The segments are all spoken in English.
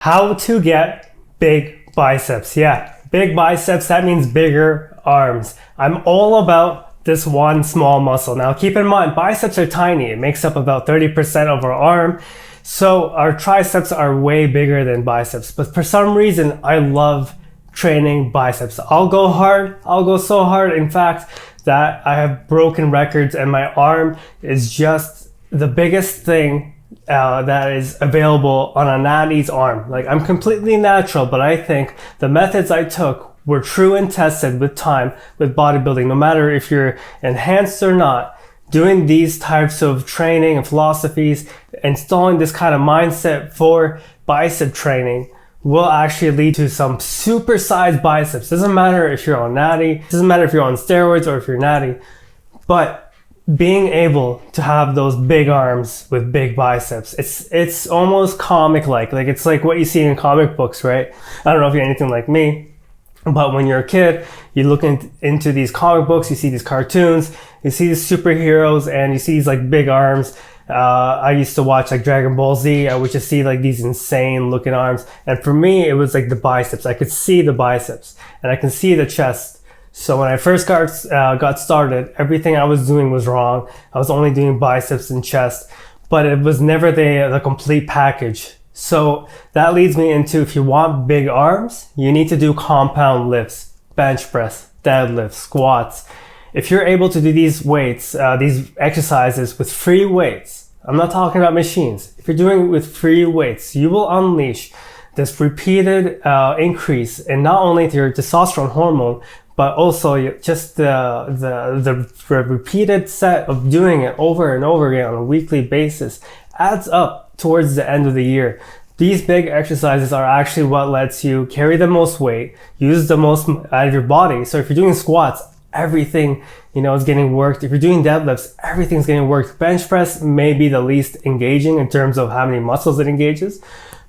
How to get big biceps. Yeah, big biceps, that means bigger arms. I'm all about this one small muscle. Now keep in mind, biceps are tiny. It makes up about 30% of our arm. So our triceps are way bigger than biceps. But for some reason, I love training biceps. I'll go hard. I'll go so hard, in fact, that I have broken records and my arm is just the biggest thing that is available on a natty's arm. Like, I'm completely natural, but I think the methods I took were true and tested with time with bodybuilding. No matter if you're enhanced or not, doing these types of training and philosophies, installing this kind of mindset for bicep training will actually lead to some supersized biceps. Doesn't matter if you're on natty, doesn't matter if you're on steroids or if you're natty, but being able to have those big arms with big biceps, it's almost comic-like. Like, it's like what you see in comic books, right? I don't know if you're anything like me, but when you're a kid, you look into these comic books, you see these cartoons, you see these superheroes, and you see these like big arms. I used to watch like Dragon Ball Z. I would just see like these insane looking arms. And for me, it was like the biceps. I could see the biceps and I can see the chest. So when I first got started, everything I was doing was wrong. I was only doing biceps and chest, but it was never the complete package. So that leads me into, if you want big arms, you need to do compound lifts, bench press, deadlifts, squats. If you're able to do these weights, these exercises with free weights, I'm not talking about machines. If you're doing it with free weights, you will unleash this repeated increase in not only your testosterone hormone, but also just the repeated set of doing it over and over again on a weekly basis adds up towards the end of the year. These big exercises are actually what lets you carry the most weight, use the most out of your body. So if you're doing squats, everything, is getting worked. If you're doing deadlifts, everything's getting worked. Bench press may be the least engaging in terms of how many muscles it engages.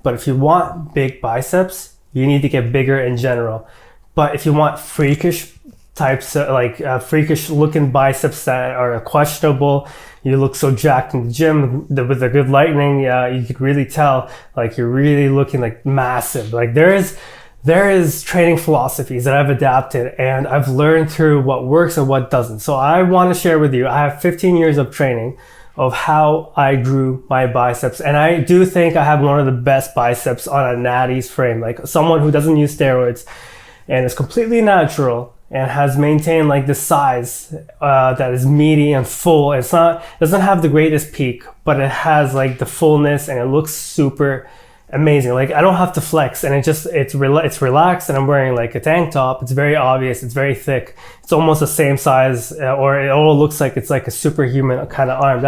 But if you want big biceps, you need to get bigger in general. But if you want freakish types, freakish looking biceps that are questionable, you look so jacked in the gym with a good lighting, you could really tell like you're really looking like massive. Like, there is training philosophies that I've adapted and I've learned through what works and what doesn't. So I want to share with you, I have 15 years of training of how I grew my biceps. And I do think I have one of the best biceps on a natty's frame. Like, someone who doesn't use steroids and is completely natural and has maintained like the size that is meaty and full. Doesn't have the greatest peak, but it has like the fullness and it looks super amazing. Like, I don't have to flex, and it's relaxed, and I'm wearing like a tank top. It's very obvious. It's very thick. It's almost the same size, or it all looks like it's like a superhuman kind of arm.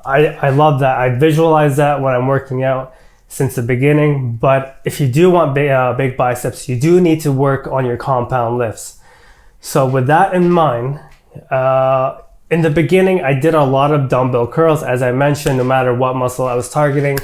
I love that. I visualize that when I'm working out since the beginning. But if you do want big biceps, you do need to work on your compound lifts. So with that in mind, in the beginning, I did a lot of dumbbell curls. As I mentioned, no matter what muscle I was targeting,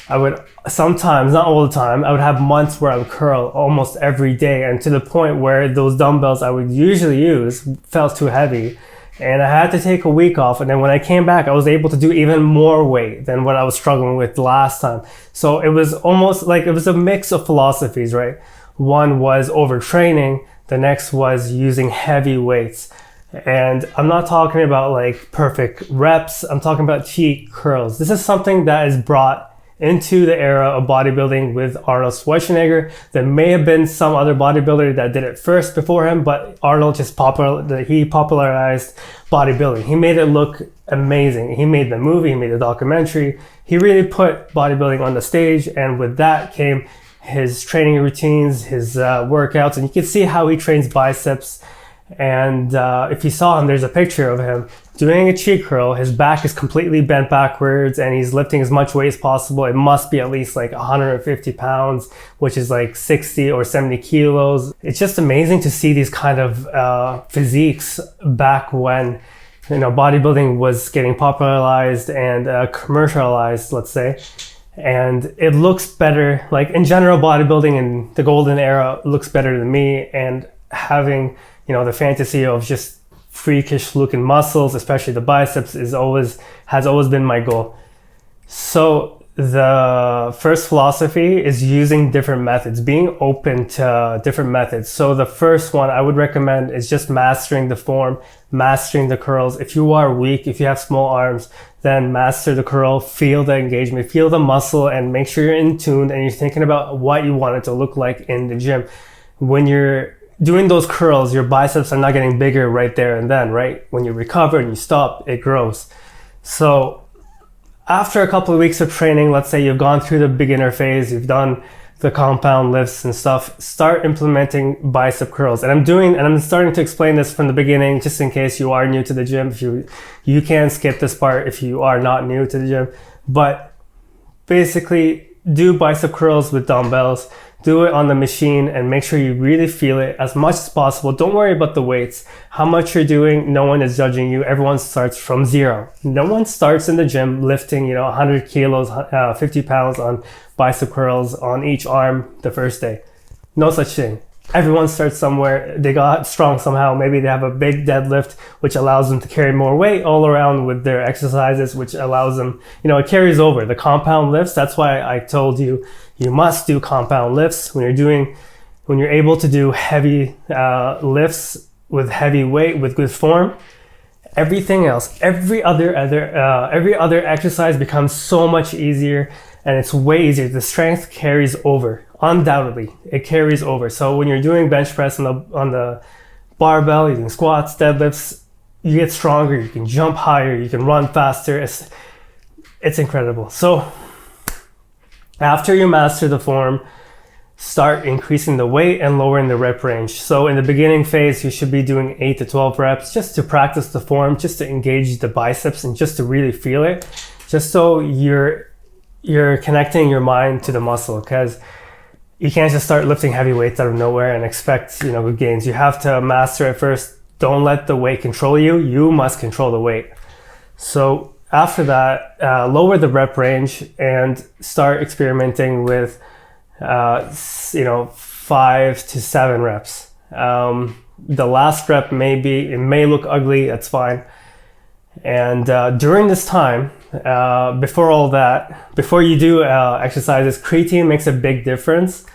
I would sometimes, not all the time, I would have months where I would curl almost every day, and to the point where those dumbbells I would usually use felt too heavy. And I had to take a week off, and then when I came back, I was able to do even more weight than what I was struggling with last time. So it was almost like it was a mix of philosophies, right? One was overtraining, the next was using heavy weights. And I'm not talking about like perfect reps, I'm talking about cheat curls. This is something that is brought into the era of bodybuilding with Arnold Schwarzenegger. There may have been some other bodybuilder that did it first before him, but Arnold he popularized bodybuilding. He made it look amazing. He made the movie, he made the documentary. He really put bodybuilding on the stage, and with that came his training routines, his workouts, and you can see how he trains biceps. And if you saw him, there's a picture of him doing a cheat curl. His back is completely bent backwards and he's lifting as much weight as possible. It must be at least like 150 pounds, which is like 60 or 70 kilos. It's just amazing to see these kind of physiques back when, bodybuilding was getting popularized and commercialized, let's say. And it looks better, like in general, bodybuilding in the golden era looks better than me. And having, the fantasy of just freakish looking muscles, especially the biceps, has always been my goal. So the first philosophy is using different methods, being open to different methods. So the first one I would recommend is just mastering the form, mastering the curls. If you are weak, if you have small arms, then master the curl, feel the engagement, feel the muscle, and make sure you're in tune and you're thinking about what you want it to look like in the gym. When you're doing those curls, your biceps are not getting bigger right there and then, right? When you recover and you stop, it grows. So after a couple of weeks of training, let's say you've gone through the beginner phase, you've done the compound lifts and stuff, start implementing bicep curls. And I'm starting to explain this from the beginning, just in case you are new to the gym. If you can skip this part if you are not new to the gym. But basically, do bicep curls with dumbbells. Do it on the machine and make sure you really feel it as much as possible. Don't worry about the weights. How much you're doing, no one is judging you. Everyone starts from zero. No one starts in the gym lifting, 100 kilos, 50 pounds on bicep curls on each arm the first day. No such thing. Everyone starts somewhere. They got strong somehow. Maybe they have a big deadlift, which allows them to carry more weight all around with their exercises, which allows them, it carries over. The compound lifts, that's why I told you, you must do compound lifts when you're able to do heavy lifts with heavy weight, with good form. Everything else, every other exercise becomes so much easier, and it's way easier. The strength carries over. Undoubtedly, it carries over. So when you're doing bench press on the barbell, you're doing squats, deadlifts, you get stronger, you can jump higher, you can run faster. It's incredible. So after you master the form, start increasing the weight and lowering the rep range. So in the beginning phase, you should be doing 8 to 12 reps just to practice the form, just to engage the biceps and just to really feel it, just so you're connecting your mind to the muscle, because you can't just start lifting heavy weights out of nowhere and expect, good gains. You have to master it first. Don't let the weight control you. You must control the weight. So after that, lower the rep range and start experimenting with, 5 to 7 reps. The last rep it may look ugly. That's fine. And during this time, before you do exercises, creatine makes a big difference.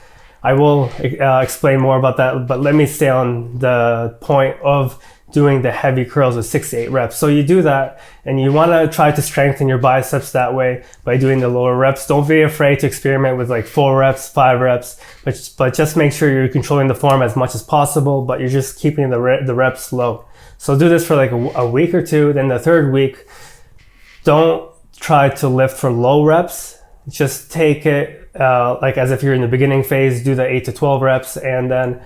I will explain more about that, but let me stay on the point of doing the heavy curls with 6 to 8 reps. So you do that, and you want to try to strengthen your biceps that way by doing the lower reps. Don't be afraid to experiment with like 4 reps, 5 reps, but just make sure you're controlling the form as much as possible, but you're just keeping the reps low. So do this for like a week or two. Then the third week, don't try to lift for low reps. Just take it like as if you're in the beginning phase, do the 8 to 12 reps, and then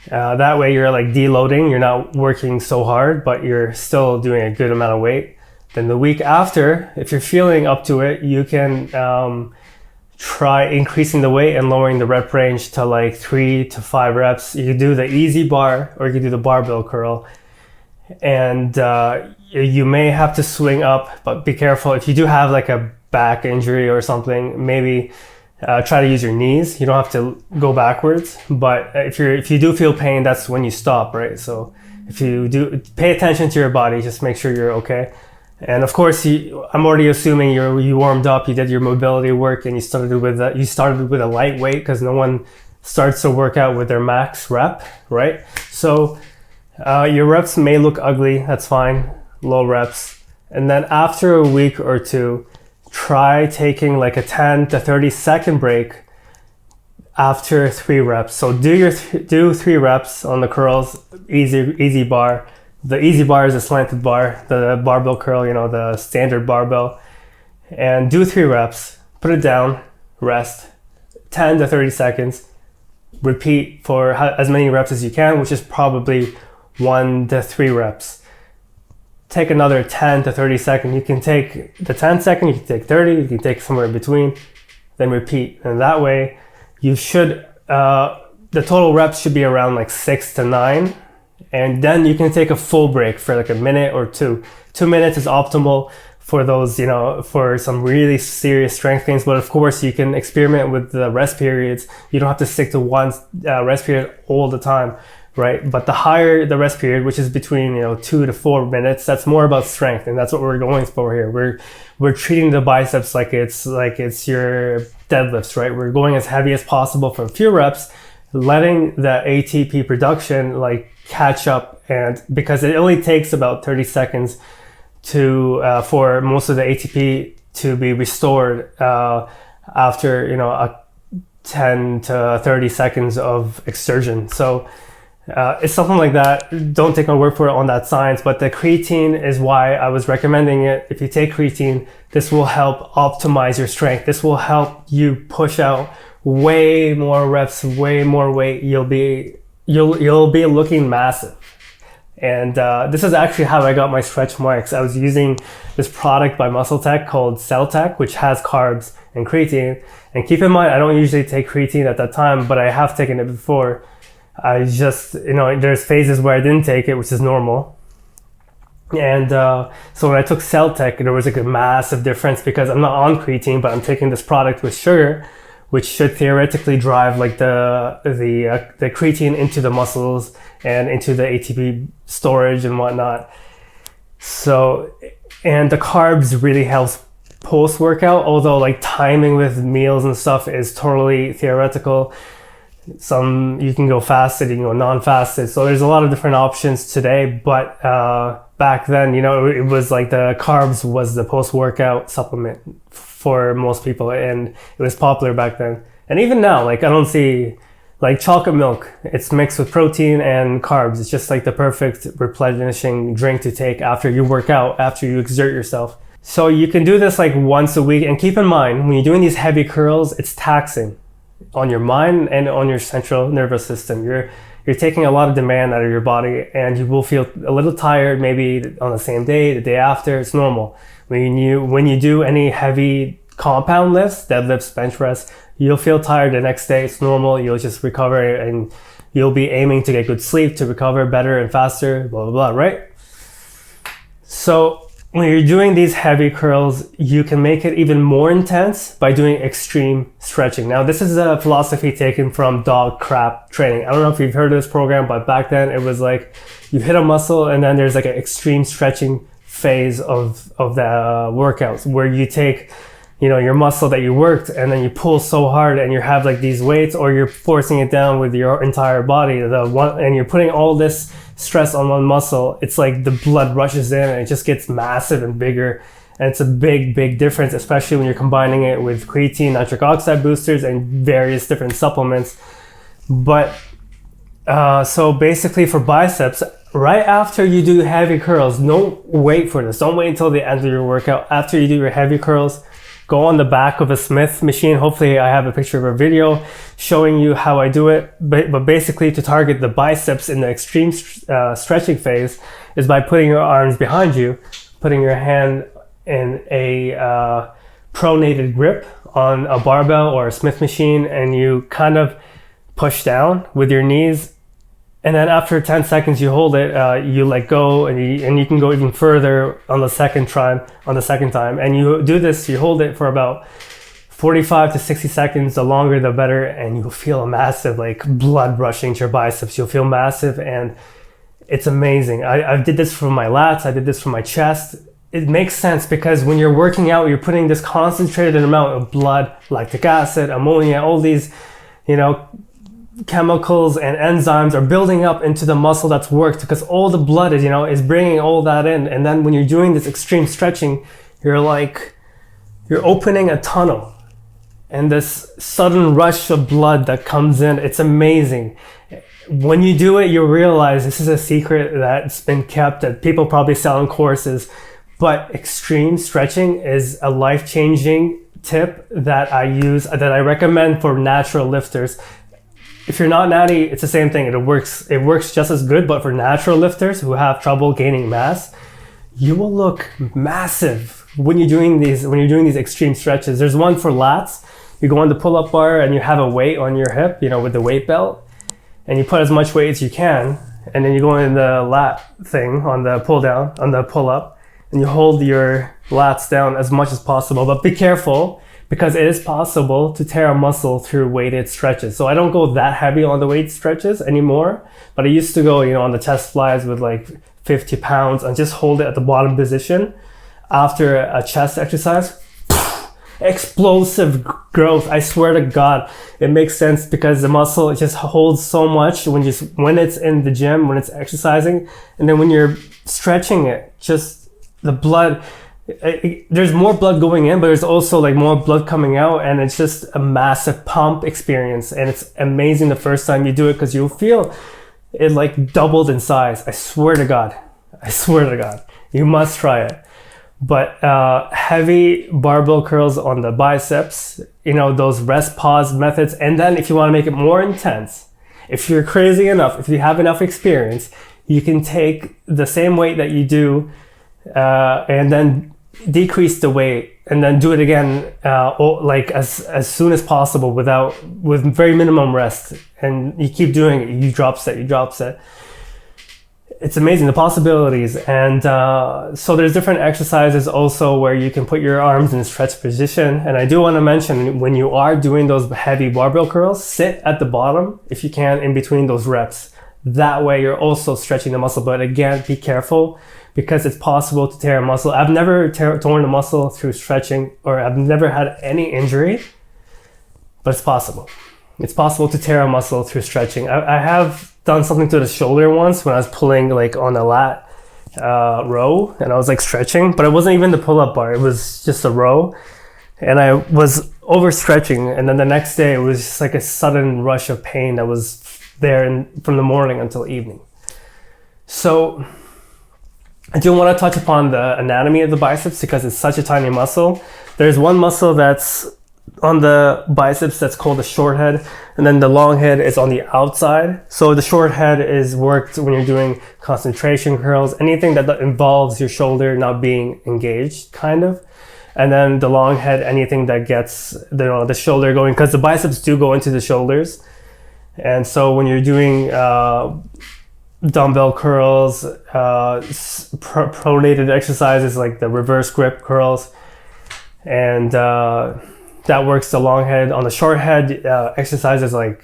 that way you're like deloading. You're not working so hard, but you're still doing a good amount of weight. Then the week after, if you're feeling up to it, you can try increasing the weight and lowering the rep range to like 3 to 5 reps. You can do the easy bar, or you can do the barbell curl. And you may have to swing up, but be careful. If you do have like a back injury or something, maybe try to use your knees. You don't have to go backwards, but if you do feel pain, that's when you stop, right? So if you do, pay attention to your body, just make sure you're okay. And of course, I'm already assuming you warmed up, you did your mobility work, and you started with a light weight, because no one starts to work out with their max rep, right? So your reps may look ugly, that's fine, low reps. And then after a week or two, try taking like a 10 to 30 second break after 3 reps. So do 3 reps on the curls, easy bar. The easy bar is a slanted bar, the barbell curl, the standard barbell. And do 3 reps, put it down, rest, 10 to 30 seconds, repeat for as many reps as you can, which is probably 1 to 3 reps. Take another 10 to 30 seconds. You can take the 10 second, you can take 30, you can take somewhere in between, then repeat. And that way you should, the total reps should be around like 6 to 9. And then you can take a full break for like a minute or two. 2 minutes is optimal for those, you know, for some really serious strength things. But of course, you can experiment with the rest periods. You don't have to stick to one rest period all the time, right? But the higher the rest period, which is between, you know, 2 to 4 minutes, that's more about strength, and that's what we're going for here. We're treating the biceps like it's your deadlifts, right? We're going as heavy as possible for a few reps, letting the ATP production like catch up, and because it only takes about 30 seconds to for most of the ATP to be restored after, you know, a 10 to 30 seconds of exertion. So it's something like that. Don't take my word for it on that science, but the creatine is why I was recommending it. If you take creatine, this will help optimize your strength. This will help you push out way more reps, way more weight. You'll be looking massive. And this is actually how I got my stretch marks. I was using this product by Muscle Tech called Cell Tech, which has carbs and creatine. And keep in mind, I don't usually take creatine at that time, but I have taken it before. I just, you know, there's phases where I didn't take it, which is normal. And so when I took Cell Tech, there was like a massive difference because I'm not on creatine, but I'm taking this product with sugar, which should theoretically drive like the creatine into the muscles and into the ATP storage and whatnot. So, and the carbs really helps post-workout, although like timing with meals and stuff is totally theoretical. You can go fasted, you can go non-fasted. So there's a lot of different options today, but back then, you know, it was like the carbs was the post-workout supplement for most people, and it was popular back then. And even now, like I don't see like chocolate milk, it's mixed with protein and carbs. It's just like the perfect replenishing drink to take after you work out, after you exert yourself. So you can do this like once a week, and keep in mind when you're doing these heavy curls, it's taxing on your mind and on your central nervous system. You're taking a lot of demand out of your body, and you will feel a little tired maybe on the same day, the day after. It's normal. When you do any heavy compound lifts, deadlifts, bench press, you'll feel tired the next day. It's normal. You'll just recover, and you'll be aiming to get good sleep to recover better and faster, blah, blah, blah, right? So when you're doing these heavy curls, you can make it even more intense by doing extreme stretching. Now, this is a philosophy taken from dog crap training. I don't know if you've heard of this program, but back then it was like you hit a muscle and then there's like an extreme stretching phase of the workouts where you take, you know, your muscle that you worked and then you pull so hard and you have like these weights, or you're forcing it down with your entire body, and you're putting all this stress on one muscle. It's like the blood rushes in and it just gets massive and bigger. And it's a big difference, especially when you're combining it with creatine, nitric oxide boosters, and various different supplements. But so basically for biceps, right after you do heavy curls, don't wait for this. Don't wait until the end of your workout. After you do your heavy curls, go on the back of a Smith machine. Hopefully I have a picture of a video showing you how I do it. But basically to target the biceps in the extreme stretching phase is by putting your arms behind you, putting your hand in a pronated grip on a barbell or a Smith machine, and you kind of push down with your knees. And then after 10 seconds, you hold it, you let go, and you can go even further on the second time. And you do this, you hold it for about 45 to 60 seconds. The longer, the better. And you'll feel a massive, like, blood rushing to your biceps. You'll feel massive, and it's amazing. I did this for my lats. I did this for my chest. It makes sense because when you're working out, you're putting this concentrated amount of blood, lactic acid, ammonia, all these, you know, chemicals and enzymes are building up into the muscle that's worked, because all the blood is bringing all that in. And then when you're doing this extreme stretching, you're opening a tunnel, and this sudden rush of blood that comes in, it's amazing. When you do it, you'll realize this is a secret that's been kept, that people probably sell in courses, but extreme stretching is a life-changing tip that I recommend for natural lifters. If you're not natty, it's the same thing. It works just as good, but for natural lifters who have trouble gaining mass, you will look massive when you're doing these extreme stretches. There's one for lats. You go on the pull-up bar and you have a weight on your hip, with the weight belt, and you put as much weight as you can, and then you go in the lat thing on the pull down, on the pull-up, and you hold your lats down as much as possible. But be careful, because it is possible to tear a muscle through weighted stretches. So I don't go that heavy on the weight stretches anymore, but I used to go, on the chest flies with like 50 pounds and just hold it at the bottom position after a chest exercise. Explosive growth. I swear to God, it makes sense, because the muscle just holds so much when it's in the gym, when it's exercising, and then when you're stretching it, just the blood, there's more blood going in, but there's also like more blood coming out, and it's just a massive pump experience. And it's amazing the first time you do it, because you'll feel it like doubled in size. I swear to God, you must try it. But heavy barbell curls on the biceps, those rest pause methods. And then if you want to make it more intense, if you're crazy enough, if you have enough experience, you can take the same weight that you do and then decrease the weight, and then do it again like as soon as possible with very minimum rest. And you keep doing it, you drop set. It's amazing, the possibilities. And so there's different exercises also where you can put your arms in stretch position. And I do want to mention, when you are doing those heavy barbell curls, sit at the bottom if you can in between those reps. That way you're also stretching the muscle. But again, be careful, because it's possible to tear a muscle. I've never torn a muscle through stretching, or I've never had any injury, but it's possible. It's possible to tear a muscle through stretching. I have done something to the shoulder once when I was pulling like on a lat row, and I was like stretching, but it wasn't even the pull-up bar, it was just a row, and I was overstretching, and then the next day it was just like a sudden rush of pain that was there from the morning until evening. So I do want to touch upon the anatomy of the biceps, because it's such a tiny muscle. There's one muscle that's on the biceps that's called the short head, and then the long head is on the outside. So the short head is worked when you're doing concentration curls, anything that involves your shoulder not being engaged, kind of. And then the long head, anything that gets the shoulder going, because the biceps do go into the shoulders. And so when you're doing dumbbell curls, pronated exercises like the reverse grip curls, and that works the long head. On the short head, exercises like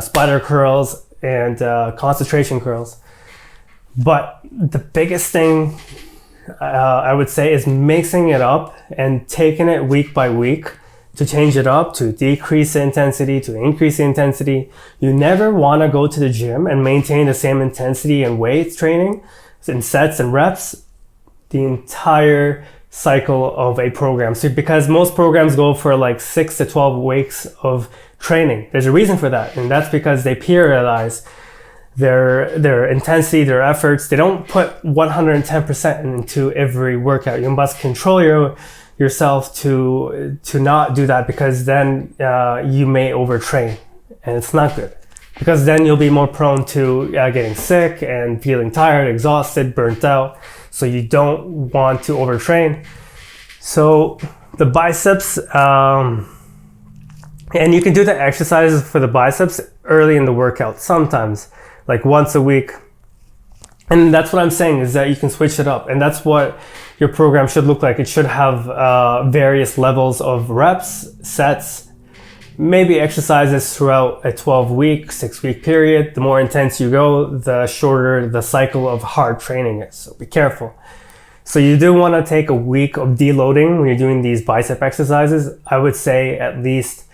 spider curls and concentration curls. But the biggest thing I would say is mixing it up and taking it week by week to change it up, to decrease the intensity, to increase the intensity. You never want to go to the gym and maintain the same intensity and weight training in sets and reps the entire cycle of a program. So because most programs go for like 6 to 12 weeks of training. There's a reason for that, and that's because they periodize their intensity, their efforts. They don't put 110% into every workout. You must control yourself to not do that, because then you may overtrain, and it's not good, because then you'll be more prone to getting sick and feeling tired, exhausted, burnt out. So you don't want to overtrain. So the biceps, and you can do the exercises for the biceps early in the workout, sometimes like once a week. And that's what I'm saying, is that you can switch it up, and that's what your program should look like. It should have various levels of reps, sets, maybe exercises throughout a 12-week, 6-week period. The more intense you go, the shorter the cycle of hard training is. So be careful. So you do want to take a week of deloading when you're doing these bicep exercises. I would say at least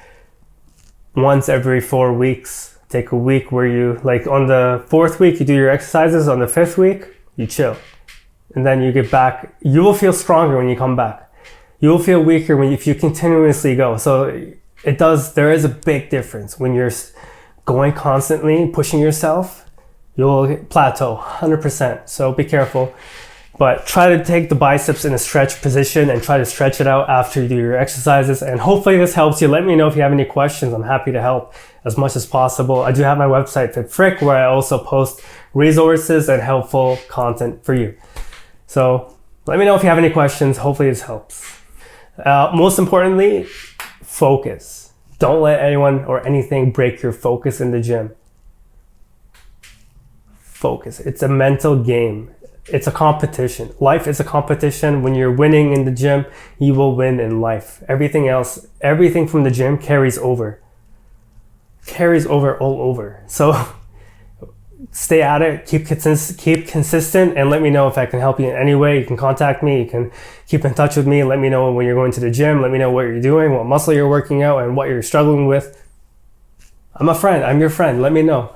once every 4 weeks. Take a week where you, like on the 4th week, you do your exercises. On the 5th week, you chill. And then you get back. You will feel stronger when you come back. You will feel weaker if you continuously go. So there is a big difference. When you're going constantly, pushing yourself, you'll plateau 100%. So be careful. But try to take the biceps in a stretch position and try to stretch it out after you do your exercises. And hopefully this helps you. Let me know if you have any questions. I'm happy to help as much as possible. I do have my website, FitFrick, where I also post resources and helpful content for you. So let me know if you have any questions. Hopefully this helps. Most importantly, focus. Don't let anyone or anything break your focus in the gym. Focus. It's a mental game. It's a competition. Life is a competition. When you're winning in the gym, you will win in life. Everything else, everything from the gym carries over all over. So stay at it, keep consistent, and let me know if I can help you in any way. You can contact me, you can keep in touch with me, let me know when you're going to the gym, let me know what you're doing, what muscle you're working out, and what you're struggling with. I'm a friend, I'm your friend, let me know.